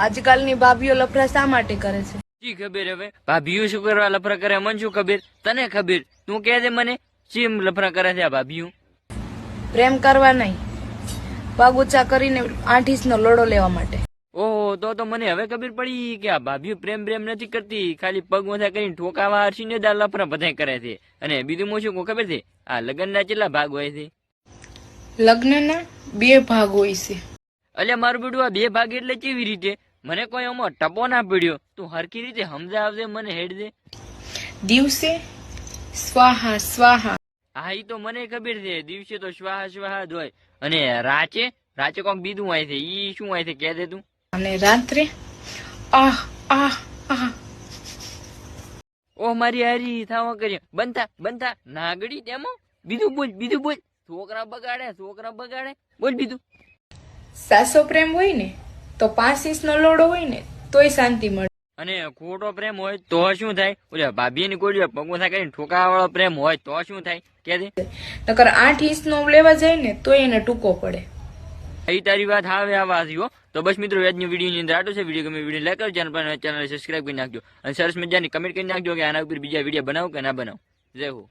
આજકાલની ભાભીઓ લફરા શા માટે કરે છે? જી ખબર હવે ભાભીઓ શું કરવા લફરા કરે મને શું ખબર? તને ખબર? તું કહે દે મને શેમ લફરા કરે છે આ ભાભીઓ? પ્રેમ કરવા નહીં, પગ ઊંચા કરીને 8 ઇંચનો લોડો લેવા માટે. ઓહો, તો મને હવે ખબર પડી કે આ ભાભીઓ પ્રેમ નથી કરતી, ખાલી પગ ઓછા કરીને ઠોકાવા હર્ષીને જ આ લફરા બધા કરે છે. અને બીજું હું શું ખબર છે? આ લગ્નના કેટલા ભાગ હોય છે? લગ્નના 2 ભાગ હોય છે. અલ્યા મારું બેટું, આ 2 ભાગ એટલે કેવી રીતે? મને કોઈ આમાં ટપો ના પડ્યો, તું હરખી રીતે સમજાવજે મને, હેડ દે. દિવસે સ્વાહા સ્વાહા. હા, ઈ તો મને ખબર છે, દિવસે તો સ્વાહા સ્વાહા જ હોય. અને રાચે કોક બીજું હોય છે, ઈ શું હોય છે કહે દે તું. અને રાત્રે આહ આહ આહ. ઓહ મારી હારી થાવા કરી બનતા નાગડી તેમાં બીજું બોલ. છોકરા બગાડે બોલ બીજું. સાસો પ્રેમ હોય ને તો 5 ઇંચનો લોડો હોય ને તોય શાંતિ મળે. અને ખોટો પ્રેમ હોય તો શું થાય? ઓલા ભાભીની કોઈ પગોથા કરીને ઠોકાવા વાળો પ્રેમ હોય તો શું થાય કે દે? નકર 8 ઇંચનો લેવા જાય ને તોય એને ટૂંકો પડે. એ તારી વાત હવે આવા હો. તો બસ મિત્રો, આજની વિડીયોની અંદર આટલું છે. વિડીયો ગમે વિડીયો લાઈક કરો, ચેનલ સબસ્ક્રાઈબ કરી નાખજો અને સરસ મજાની કમેન્ટ કરી નાખજો કે આના ઉપર બીજા વિડીયો બનાવો કે ના બનાવો. જય હો.